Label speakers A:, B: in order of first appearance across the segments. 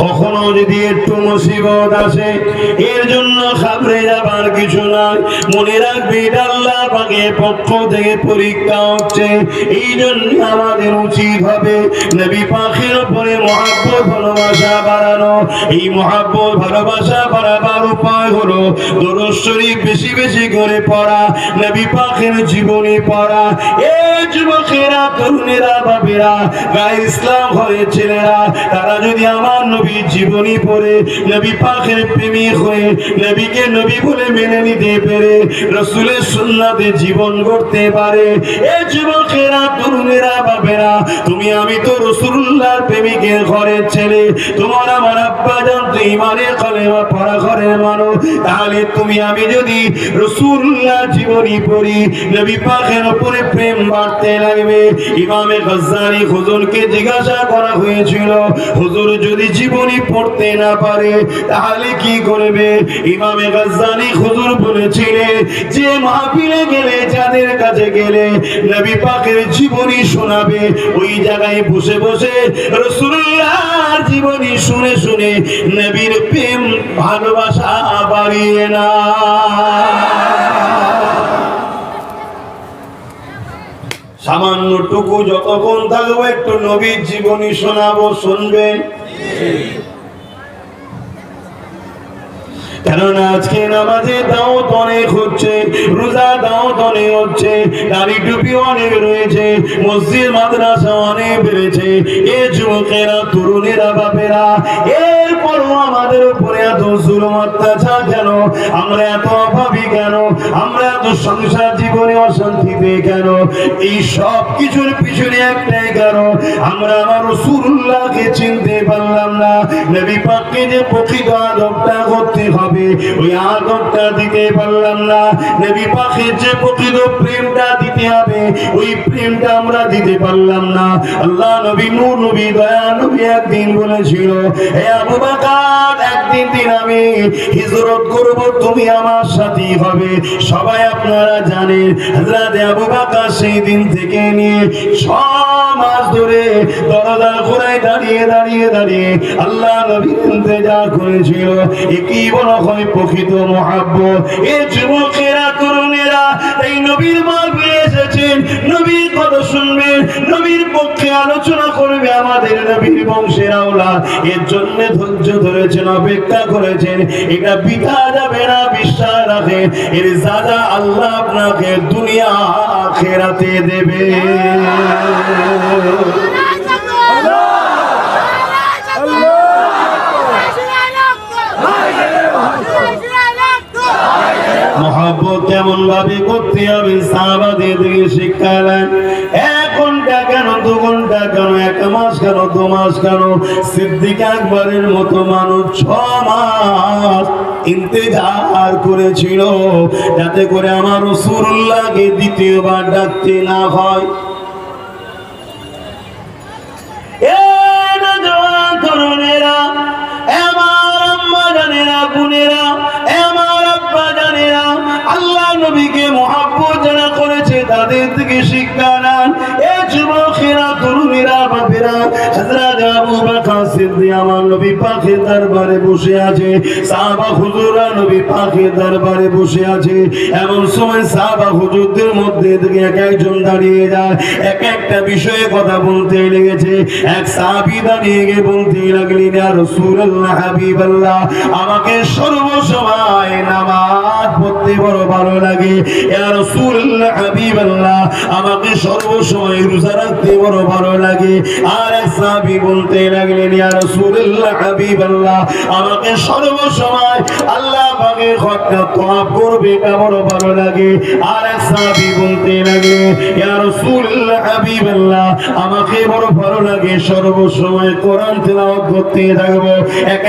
A: কখনো যদি একটু মুসিবত আসে এর জন্য ঘাবড়ে যাবার কিছু নাই। মনে রাখবে এটা আল্লাহ পাকের পক্ষ থেকে পরীক্ষা হচ্ছে। এই জন্য আমাদের উচিত হবে নবী পাকের উপরে মহব্বত ভালোবাসা বাড়ানো। এই মহব্বত ভালোবাসা বাড়াবার উপায় হলো দরুদ শরীফ বেশি বেশি করে পড়া, নবী পাকের জীবনী পড়া। এই যুবকেরা, তরুণেরা, বাবেরা, গায়ে ইসলাম ঘরের ছেলেরা, তারা যদি আমার নবীর জীবনী পড়ে নবী পাকের প্রেমিক হয়ে নবীকে নবী বলে মেনে নিতে পেরে রাসূলের সুন্নাতে জীবন গড়তে পারে। এই যুবকেরা, তরুণেরা, বাবেরা, তুমি আমি তো রাসূলুল্লাহর প্রেমিকের ঘরের ছেলে, তোমার আমার আব্বা জান তো ইমানের কালেমা পড়া ঘরের মানুষ, তাহলে তুমি আমি যদি রাসূলুল্লাহর জীবনী পড়ি নবী পাকের উপরে প্রেম বাড়তে লাগবে। ইমামে গজ্জালি হুজুরকে জিজ্ঞাসা করা হয়েছিল, হুজুর যদি জীবনী পড়তে না পারে তাহলে কি করবে? ইমামে গজ্জালি হুজুর বলেছিলেন যে মাহফিলে গেলে, যাদের কাছে গেলে নবী পাকের জীবনী শোনাবে, ওই জায়গায় বসে বসে রাসূলুল্লাহর জীবনী শুনে শুনে নবীর প্রেম ভালোবাসা বাড়িয়ে না। সামান্য টুকু যতক্ষণ থাকবো একটু নবীর জীবনী শোনাবো, শুনবেন? কেননা আজকে নামাজে দাওয়াত অনেক হচ্ছে, রোজা দাওয়াত অনেক হচ্ছে, দাড়ি টুপি অনেক রয়েছে, মসজিদ মাদ্রাসা অনেক বেড়েছে। এ যুবকেরা, তরুণেরা, বাপেরা, এরপরও আমাদের উপরে এত জুলুম অত্যাচার কেন? আমরা এত অভাবী কেন? আমরা এত সংসার জীবনে অশান্তিতে কেন? এই সব কিছুর পিছনে একটাই কারণ, আমরা আমার রাসূলুল্লাহকে চিনতে পারলাম না। নবী পাককে যে প্রকৃত আদবটা করতে হবে ওই আদবটা দিতে পারলাম না। নবী পাকের যে প্রকৃত প্রেমটা দিতে হবে ওই প্রেমটা আমরা দিতে পারলাম না। আল্লাহ নবী, নূর নবী, দয়া নবী একদিন বলেছিল, হে আবু বকর, একদিন আমি হিজরত করব, তুমি আমার সাথী হবে। সবাই আপনারা জানেন হযরত আবু বকর সেই দিন থেকে নিয়ে 6 মাস ধরে দরজা ঘোরায় দাঁড়িয়ে দাঁড়িয়ে দাঁড়িয়ে আল্লাহ নবীর ইন্তজার করেছিল। একই বড় হয় প্রকৃত মহব্বত। এই যুবকেরা, তরুণেরা এই নবীর মাহফিলে এসেছেন, নবীর কথা শুনবেন, নবীর পক্ষে আলোচনা করবে, আমাদের নবীর বংশের আওলাদ। এর জন্য ধৈর্য ধরেছেন, অপেক্ষা করেছেন। এটা বৃথা যাবে না, বিশ্বাস রাখেন, এর সাজা আল্লাহ আপনাকে দুনিয়া আখিরাতে দেবে। মহব্বত কেমন ভাবে করতে হবে সাহাবাদের থেকে শিক্ষা নেন। 1 ঘন্টা কেন, 2 ঘন্টা কেন, 1 মাস কেন, 2 মাস কেন? সিদ্দিক আকবরের মতো মানুষ 6 মাস ইন্তজার করেছিল যাতে করে আমার রাসূলুল্লাহকে দ্বিতীয়বার ডাকতে না হয়। তরুণেরা, আমার আম্মা জানেরা, বোনেরা, আমার আব্বা জানেরা, আল্লাহ নবীকে মহব্বত যারা করেছে তাদের থেকে শিক্ষা নেন। এই যুবকেরা, তরুণেরা, বাপেরা, হযরত আবু বকর সিদ্দিক আমার নবী পাকের দরবারে বসে আছে, সাহাবা হুজুররা নবী পাকের দরবারে বসে আছে। এমন সময় সাহাবা হুজুরদের মধ্যে থেকে একজন দাঁড়িয়ে যায়, এক একটা বিষয়ে কথা বলতে লেগেছে। এক সাহাবী দাঁড়িয়ে গিয়ে বলতে লাগলেন, ইয়া রাসূলুল্লাহ, হাবিবাল্লাহ, আমাকে সর্বসময় নামাজ পড়তে বড় ভালো লাগে। ইয়া রাসূলুল্লাহ, হাবিবাল্লাহ, আমাকে সর্বসময় রোজা রাখতে বড় ভালো লাগে। আর এক সাহাবী বলতে লাগলেন, ইয়া রাসূলুল্লাহ, হাবিবাল্লাহ, আমাকে সর্বসময় আল্লাহ পাকের হকটা তওয়াব করবে এটা বড় ভালো লাগে। আর এক সাহাবী বলতে লাগলেন, ইয়া রাসূলুল্লাহ, হাবিবাল্লাহ, আমাকে বড় ভালো লাগে সর্বসময় কোরআন তেলাওয়াত করতে থাকবো।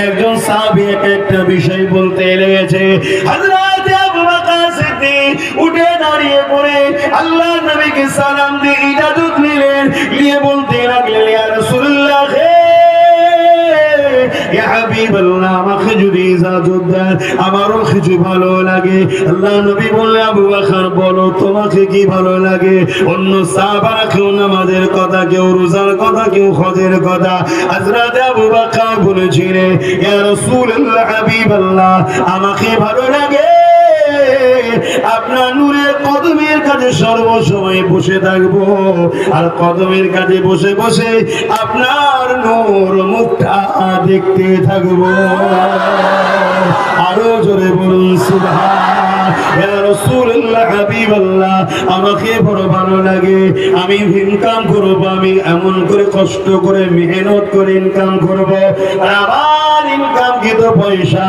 A: একজন সাহাবী এক একটা বিষয় বলতে লেগেছে। হযরত আবু বকর সিদ্দিক উঠে দাঁড়িয়ে পড়ে আল্লাহ নবীকে সালাম দিয়ে ইজাজত নিলেন, নিয়ে বলতে লাগলেন, ইয়া রাসূলুল্লাহ, ইয়া হাবিবাল্লাহ আমাকে যদি ইজাজত দেন আমারও কিছু ভালো লাগে। আল্লাহ নবী বললে আবু বকর বলো তোমাকে কি ভালো লাগে? অন্য সাহাবারা কেউ নামাজের কথা, কেউ রোজার কথা, কেউ হজের কথা। হযরত আবু বকর বলেছিলেন ইয়া রাসূলুল্লাহ হাবিবাল্লাহ আমাকে ভালো লাগে আপনার নূরের কদমের কাছে সর্বসময় বসে থাকবো, আর কদমের কাছে বসে বসে আপনার নূর মুখটা দেখতে থাকবো। আরো জোরে বলুন সুবহান। ইয়া রাসূলুল্লাহ হাবিবাল্লাহ আমাকে বড় ভালো লাগে, আমি ইনকাম করব, আমি এমন করে কষ্ট করে মেহনত করে ইনকাম করব, আর আমার ইনকামকৃত পয়সা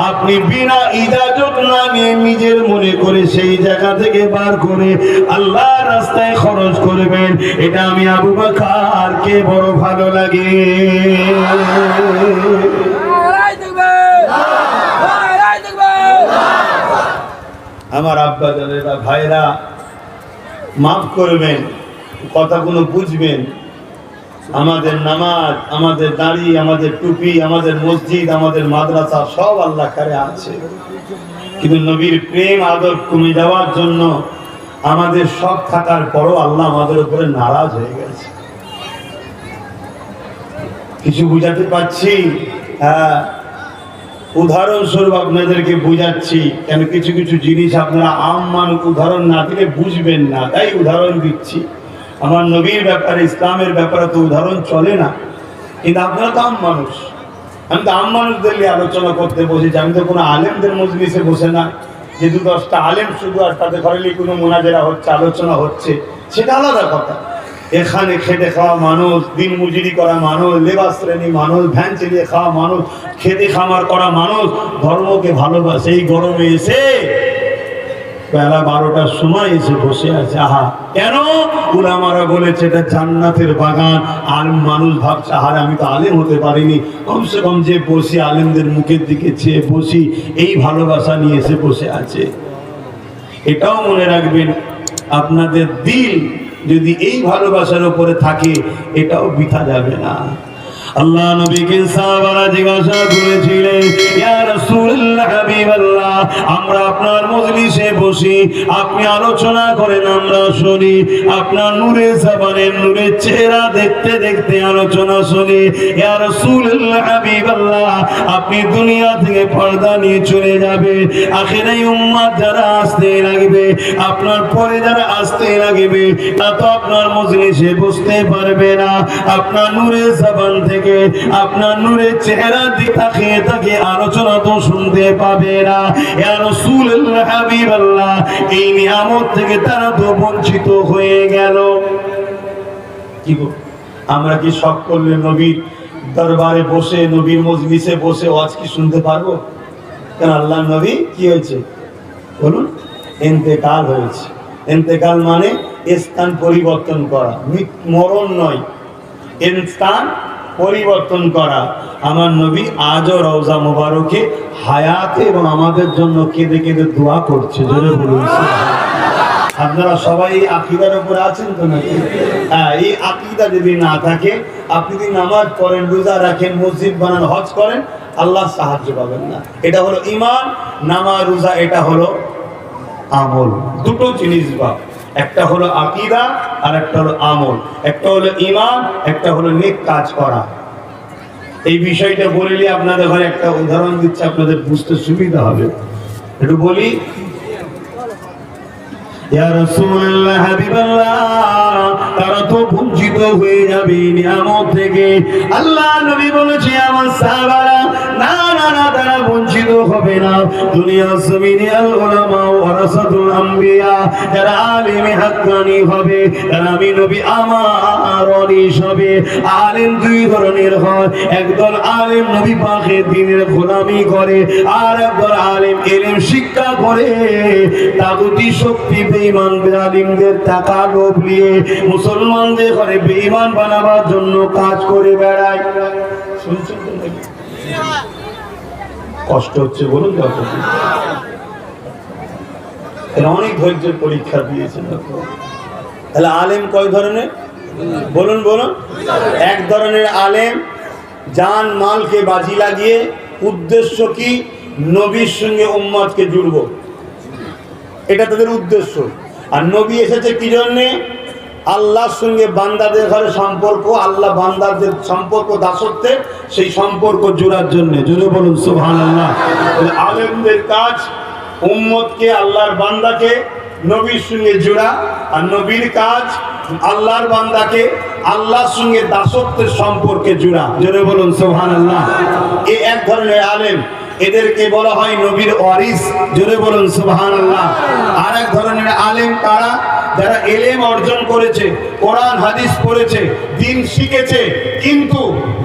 A: আপনি বিনা ইজাজত না নিয়ে নিজের মনে করে সেই জায়গা থেকে বার করে আল্লাহর রাস্তায় খরচ করবেন। এটা আমি আবু বকরকে বড় ভালো লাগে। আমার আব্বা জানেরা ভাইরা মাফ করবেন, কথাগুলো বুঝবেন। আমাদের নামাজ, আমাদের দাড়ি, আমাদের টুপি, আমাদের মসজিদ, আমাদের মাদ্রাসা সব আল্লাহ কারে আছে, কিন্তু নবীর প্রেম আদব কমে যাওয়ার জন্য আমাদের সব থাকার পরও আল্লাহ আমাদের উপরে নারাজ হয়ে গেছে। কিছু বুঝাতে পারছি? হ্যাঁ, উদাহরণস্বরূপ আপনাদেরকে বুঝাচ্ছি, কেন কিছু কিছু জিনিস আপনারা আম মানুষ উদাহরণ না দিলে বুঝবেন না, তাই উদাহরণ দিচ্ছি। আমার নবীর ব্যাপারে, ইসলামের ব্যাপারে তো উদাহরণ চলে না, কিন্তু আপনারা তো আম মানুষ। আমি তো আম মানুষদের নিয়ে আলোচনা করতে বসেছি, আমি তো কোনো আলেমদের মজলিসে বসে না যে 2-10টা আলেম শুধু আর তাদের ঘরে নিয়ে কোনো মোনাজেরা হচ্ছে, আলোচনা হচ্ছে, সেটা আলাদা কথা। এখানে খেটে খাওয়া মানুষ, দিন মজুরি করা মানুষ, লেবার শ্রেণী মানুষ, ভ্যান চালিয়ে খাওয়া মানুষ, খেতে খামার করা মানুষ ধর্মকে ভালোবাসে। এই গরমে এসে বেলা 12টার সময় এসে বসে আছে। আহা, কেন? উলামারা বলেছে এটা জান্নাতের বাগান। আলেম মানুষ ভাবছে আহারে আমি তো আলেম হতে পারিনি, কমসে কম যে বসি আলেমদের মুখের দিকে চেয়ে বসি, এই ভালোবাসা নিয়ে এসে বসে আছে। এটাও মনে রাখবেন, আপনাদের দিল যদি এই ভালোবাসার উপরে থাকে এটাও বৃথা যাবে না। আল্লাহ নবীকে সাহাবারা জিজ্ঞাসা করেছিলেন ইয়া রাসূলুল্লাহ হাবিবাল্লাহ আমরা আপনার মজলিসে বসি, আপনি আলোচনা করেন, আমরা শুনি, আপনার নূরে জবানের নূরের চেহারা দেখতে দেখতে আলোচনা শুনি। ইয়া রাসূলুল্লাহ হাবিবাল্লাহ আপনি দুনিয়া থেকে পর্দা নিয়ে চলে যাবে, আখিরাই উম্মত যারা আসতে লাগবে, আপনার পরে যারা আসতে লাগবে তা তো আপনার মজলিসে বসতে পারবে না। আপনার নূরে জবান থেকে, আপনার নূরের চেহারা দিকে তাকিয়ে তাকিয়ে আলোচনা তো শুনতে পাবে না। ইয়া রাসূলুল্লাহ হাবিবাল্লাহ এই নিয়ামত থেকে তারা তো বঞ্চিত হয়ে গেল। কি গো, আমরা কি শখ করলে নবীর দরবারে বসে, নবীর মজলিসে বসে ওয়াজ কি শুনতে পারবো? কেন? আল্লাহ নবী কি হয়েছে বলুন? ইন্তেকাল হয়েছে। ইন্তেকাল মানে স্থান পরিবর্তন করা, মরণ নয়, স্থান পরিবর্তন করা। আমার নবী আজও রওজা মুবারকে হায়াতে এবং আমাদের জন্য কেঁদে কেঁদে দোয়া করছে। জোরে বলুন। আপনারা সবাই এই আকীদার উপরে আছেন তো নাকি? হ্যাঁ, এই আকীদা যদি না থাকে, আপনি যদি নামাজ পড়েন, রোজা রাখেন, মসজিদ বানান, হজ করেন, আল্লাহ সাহায্য পাবেন না। এটা হলো ঈমান, নামাজ, রোজা, এটা হলো আমল। দুটো জিনিস বা, একটা হলো আকীদা আর একটা হলো আমল। একটা হলো ঈমান, একটা হলো নেক কাজ করা। এই বিষয়টা বললে আপনাদের ঘরে একটা উদাহরণ দিচ্ছে, আপনাদের বুঝতে সুবিধা হবে। একটু বলি। ইয়া রাসূলুল্লাহ হাবিবাল্লাহ তারা তো বঞ্চিত হয়ে যাবে নিয়ামত থেকে। আল্লাহ নবী বলেছে আমার সাহাবারা না না না, তারা বঞ্চিত হবে না। দুনিয়ার জমিনে আল উলামা ওয়ারাসাতুল আম্বিয়া, যারা আলেমে হাক্কানি হবে, তারা আমি নবী আমার ওয়ারিস হবে। আলেম দুই ধরনের হয়, একদল আলেম নবী পাকের দ্বীনের গোলামি করে, আর একদল আলেম ইলম শিক্ষা করে তাগুতি শক্তি বেঈমান আলেমদের টাকা লোভ নিয়ে মুসলমানদের ঘরে বেঈমান বানাবার জন্য কাজ করে বেড়ায়। শুনছেন তো নাকি? কষ্ট হচ্ছে বলুন। অনেক ধৈর্যের পরীক্ষা দিয়েছেন। তাহলে আলেম কয় ধরনের বলুন বলুন? এক ধরনের আলেম জান মালকে বাজি লাগিয়ে উদ্দেশ্য কি? নবীর সঙ্গে উম্মতকে জুড়ব, এটা তাদের উদ্দেশ্য। আর নবী এসেছে কি জন্যে? আল্লাহর সঙ্গে বান্দাদের ঘরে সম্পর্ক, আল্লাহ বান্দাদের সম্পর্ক দাসত্বের, সেই সম্পর্ক জোড়ার জন্য। জোরে বলুন সুবহানাল্লাহ। আলেমদের কাজ উম্মতকে, আল্লাহর বান্দাকে নবীর সঙ্গে জোড়া, আর নবীর কাজ আল্লাহর বান্দাকে আল্লাহর সঙ্গে দাসত্বের সম্পর্কে জোড়া। জোরে বলুন সুবহানাল্লাহ। এই এক ধরনের আলেম, এদেরকে বলা হয় নবীর ওয়ারিস। জোরে বলুন সুবহানাল্লাহ। আর এক ধরনের আলেম কারা? যারা এলেম অর্জন করেছে, কোরআন হাদিস পড়েছে, দিন শিখেছে, কিন্তু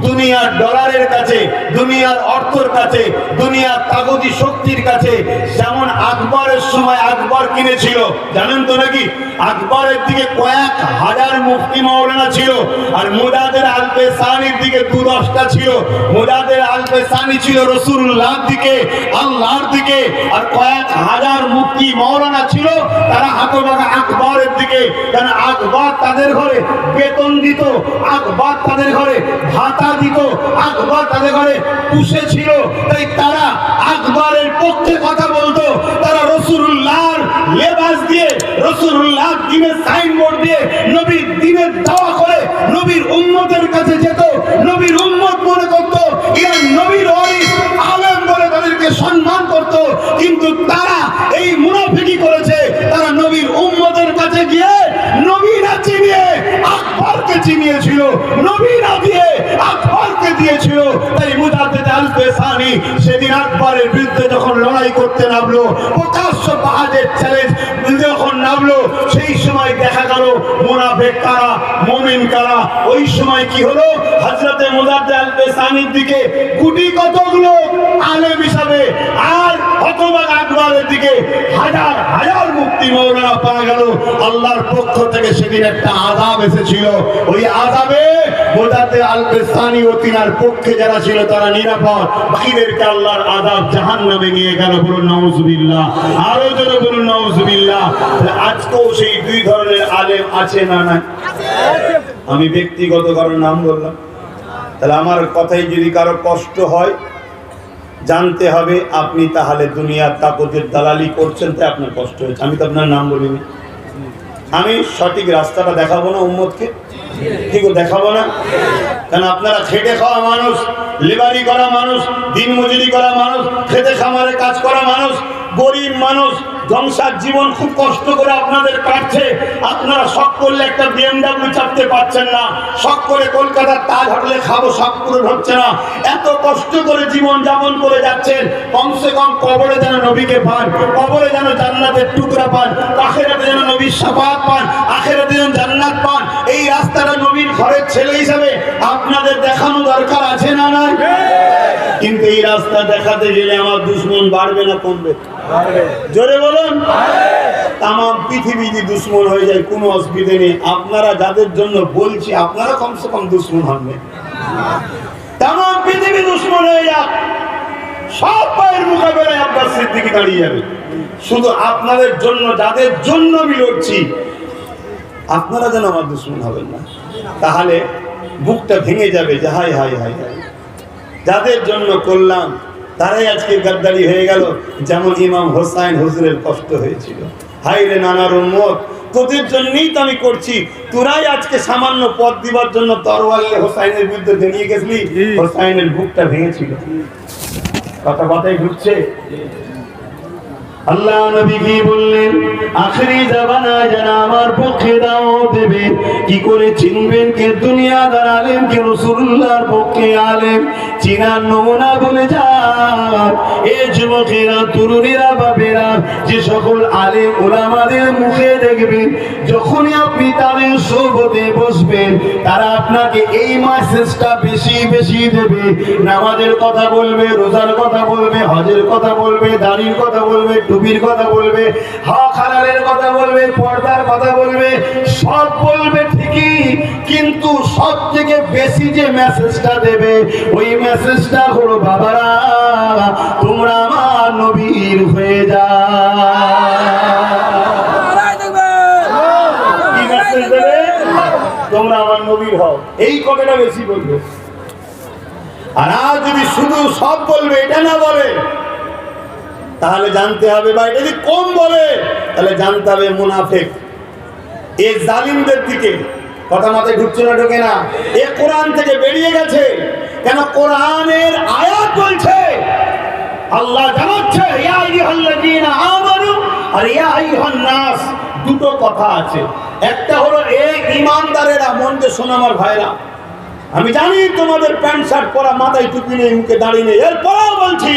A: দুনিয়ার ডলারের কাছে, দুনিয়ার অর্থের কাছে, দুনিয়ার তাগতি শক্তির কাছে, যেমন আকবরের সময় আকবর কিনেছিল, জানেন তো নাকি? আকবরের দিকে কয়েক হাজার মুফতি মাওলানা ছিল, আর মুজাদ্দেদ আল-পেসানির দিকে 2-10টা ছিল। মুজাদ্দেদ আল-পেসানি ছিল রাসূলুল্লাহর দিকে, আল্লাহর দিকে, আর কয়েক হাজার মুফতি মাওলানা ছিল তারা হাতবাগা আকবরের দিকে। কারণ আকবর তাদের ঘরে বেতন দিত, আকবর তাদের ঘরে ভাতা দিত, আকবর তাদের ঘরে পুষেছিল, তাই তারা আকবরের পক্ষে কথা বলতো। তারা রাসূলুল্লাহর লেবাস দিয়ে, রাসূলুল্লাহর দ্বীনের সাইনবোর্ড দিয়ে নবীর দ্বীনের দাওয়া করে নবীর উম্মতের কাছে যেত। নবীর উম্মত মনে করতো এরা নবীর ওয়ারিস, আলেম বলে তাদেরকে সম্মান করত। কিন্তু তারা এই মুনাফিকি করেছে, তারা নবীর উম্মতের কাছে গিয়ে নবী না চিনিয়ে আকবরকে চিনিয়েছিল, নবী না দিয়ে আকবরকে দিয়েছিল। তাই মুজাদ্দেদ আল-পেসানি সেদিন আকবরের বিরুদ্ধে যখন লড়াই করতে নামলো, প্রকাশ্য বাহাদের চ্যালেঞ্জ যখন নামলো, সেই সময় দেখা গেল মুনাফিক কারা, মুমিন কারা। ওই সময় কি হলো? হযরতে মুজাদ্দেদ আল-পেসানির দিকে কোটি কতগুলো আলেম হিসাবে, আর হতবাক আকবরের দিকে হাজার হাজার মুফতি মাওলানা পাওয়া গেল। আল্লাহর পক্ষ থেকে সেদিন একটা আযাব এসেছিল। ওই আযাবে মুজাদ্দেদ আল-পেসানি ও তিনার পক্ষে যারা ছিল তারা নিরাপদ, বাকিদেরকে আল্লাহর আযাব জাহান্নামে নিয়ে গেল। বলুন নাউজুবিল্লাহ। আরো জোরে বলুন নাউজুবিল্লাহ। আজকেও সেই দুই ধরনের আলেম আছে না নাই? আমি ব্যক্তিগত কারো নাম বললাম, তাহলে আমার কথাই যদি কারো কষ্ট হয় জানতে হবে আপনি তাহলে দুনিয়ার তাকতের দালালি করছেন, তাই আপনার কষ্ট হয়েছে। আমি তো আপনার নাম বলিনি। আমি সঠিক রাস্তাটা দেখাবো না উম্মতকে? ঠিক দেখাবো না? কারণ আপনারা খেটে খাওয়া মানুষ, লেবারি করা মানুষ, দিন মজুরি করা মানুষ, খেতে খামারে কাজ করা মানুষ, গরিব মানুষ, সংসার জীবন খুব কষ্ট করে আপনাদের কাটছে। আপনারা শখ করলে একটা BMW চাপতে পারছেন না, শখ করে কলকাতার তাজ হোটেলে খাবো শখ পূরণ হচ্ছে না। এত কষ্ট করে জীবন যাপন করে যাচ্ছেন, কমসে কম কবরে যেন নবীকে পান, কবরে যেন জান্নাতের টুকরা পান, আখিরাতে যেন নবীর শাফাআত পান, আখিরাতে যেন জান্নাত পান। এই রাস্তাটা নবীর ঘরের ছেলে হিসাবে আপনাদের দেখানো দরকার আছে না নাই? কিন্তু এই রাস্তা দেখাতে গেলে আমার দুশ্মন বাড়বে না কমবে? জোরে বলুন। তাম পৃথিবী যদি দুশ্মন হয়ে যায় কোনো অসুবিধা নেই। আপনারা যাদের জন্য বলছি আপনারা কমসে কম দুশ্মন হন। তাম পৃথিবী দুশ্মন হয়ে যাক, সব পায়ের মোকাবেলায় আব্বাস সিদ্দিকী দাঁড়িয়ে যাবে। শুধু আপনাদের জন্য, যাদের জন্য আমি লড়ছি, আপনারা যেন আমার দুশ্মন হবেন না। তাহলে বুকটা ভেঙে যাবে যে হায় হায় হায় হায়, যাদের জন্য করলাম তারাই আজকে গাদ্দারি হয়ে গেল। যেমন ইমাম হোসাইন হুজুরের কষ্ট হয়েছিল, হাই রে নানার উম্মত, তোদের জন্যই তো আমি করছি। তোরাই আজকে সামান্য পদ দিবার জন্য তরোয়াল নিয়ে হোসাইনের বিরুদ্ধে দাঁড়িয়ে গেছিলি, হোসাইনের বুকটা ভেঙেছিল। কথাই ঢুকছে? আল্লাহ নবী কি বললেন? আখেরি জামানায় যারা আমার পক্ষে দাও দেবে, কি করে চিনবেন কে দুনিয়াদার আলেম কে রাসূলুল্লাহর পক্ষে আলেম? চিনার নমুনা বলে যান। এ যুবকেরা, তরুণীরা, বাবেরা, যে সকল আলেম ওলামাদের মুখে দেখবেন, যখনই আপনি তাদের সোহবতে বসবেন, তারা আপনাকে এই মেসেজটা বেশি বেশি দেবে। নামাজের কথা বলবে, রোজার কথা বলবে, হজের কথা বলবে, দাড়ির কথা বলবে, টুপির কথা বলবে, হক হালালের কথা বলবে, পর্দার কথা বলবে, সব বলবে ঠিকই, কিন্তু সব থেকে বেশি যে মেসেজটা দেবে, ওই মেসেজটা হলো বাবারা তোমরা আমার নবীর হয়ে যাও। কি মেসেজ দেবে? তোমরা আমার নবীর হও। এই কথাটা বেশি বলবে।
B: আর আজ যদি শুধু সব বলবে এটা না বলে তাহলে জানতে হবে, বা এটা যদি কম বলে তাহলে জানতে হবে মুনাফিক। এই জালিমদের দিকে কথা মাথায় ঢুকছে না, ঢোকে না? এ কোরআন থেকে বেরিয়ে গেছে। কেন? কোরআনের আয়াত বলছে, আল্লাহ জানাচ্ছে ইয়া আইয়ুহাল্লাযীনা আমানু আর ইয়া আইয়ুহান নাস। দুটো কথা আছে। একটা হলো এই ঈমানদারেরা, মন দিয়ে শোনো আমার ভাইরা, আমি জানি তোমাদের প্যান্ট শার্ট পরা, মাথায় টুপি নেই, মুখে দাড়ি নেই, এরপরও বলছি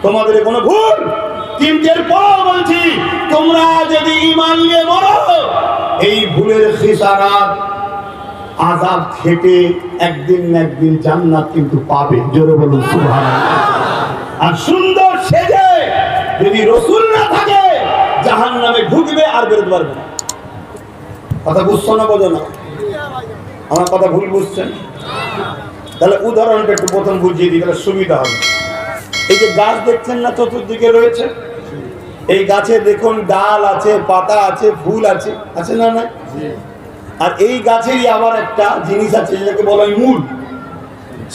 B: তোমাদের কোনো ভুল। কিন্তু এরপরও বলছি তোমরা যদি ঈমান নিয়ে মরো, এই ভুলের খিসারাত আযাব খেটে একদিন না একদিন জান্নাত কিন্তু পাবে। জোরে বলুন সুবহানাল্লাহ। আর সুন্দর সেজে যদি রাসূল না থাকে জাহান্নামে ঢুকবে আর বেরোতে পারবে না। কথা বুঝছো না? বোঝো না? আমার কথা ভুল বুঝছেন? তাহলে উদাহরণটা একটু প্রথম বুঝিয়ে দিই, তাহলে সুবিধা হবে। এই যে গাছ দেখছেন না চতুর্দিকে রয়েছে, এই গাছে দেখুন ডাল আছে, পাতা আছে, ফুল আছে, আছে না? না? আর এই গাছেরই আবার একটা জিনিস আছে যেটাকে বলা হয় মূল।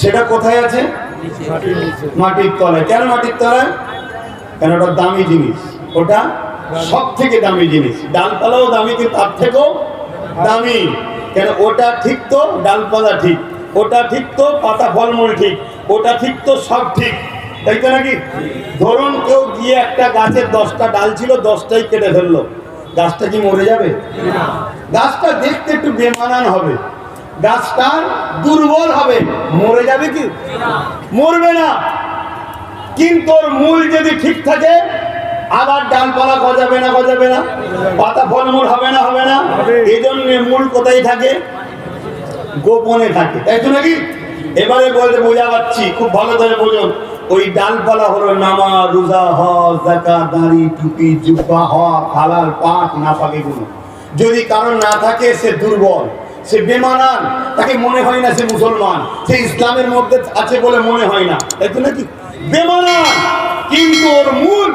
B: সেটা কোথায় আছে? মাটির তলায়। কেন মাটির তলায়? কেন? ওটা দামি জিনিস, ওটা সব থেকে দামি জিনিস। ডালপালাও দামি, কিন্তু তার থেকেও দামি। কেন? ওটা ঠিক তো ডালপালা ঠিক, ওটা ঠিক তো পাতা ফলমূল ঠিক, ওটা ঠিক তো সব ঠিক, তাই তো নাকি? ধরুন কেউ গিয়ে একটা গাছের 10টা ডাল ছিল, 10টাই কেটে ফেললো, গাছটা কি মরে যাবে? গাছটা দেখতে একটু বেমানান হবে, গাছটা দুর্বল হবে, মরে যাবে কি? মরবে না। কিন্তু ওর মূল যদি ঠিক থাকে, আবার ডালপালা গজাবে না? গজাবে না? পাতা ফলমূল হবে না? হবে না? এই জন্য মূল কোথায় থাকে? গোপনে থাকে, তাই তো নাকি? এবারে বলতে বোঝা পাচ্ছি, খুব ভালো করে বোঝুন। ওই ডালপালা হলো নামাজ, রোজা, হজ, যাকাত, দাড়ি, টুপি, জুব্বা, হক, হালাল, পাক, নাপাক এগুলো। যদি কারণ না থাকে, সে দুর্বল, সে বেমানান, তাকে মনে হয় না সে মুসলমান, সে ইসলামের মধ্যে আছে বলে মনে হয় না, তাই তো নাকি? বেমানান, কিন্তু ওর মূল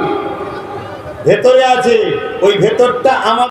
B: ভেতরে আছে। ওই ভেতরটা আমার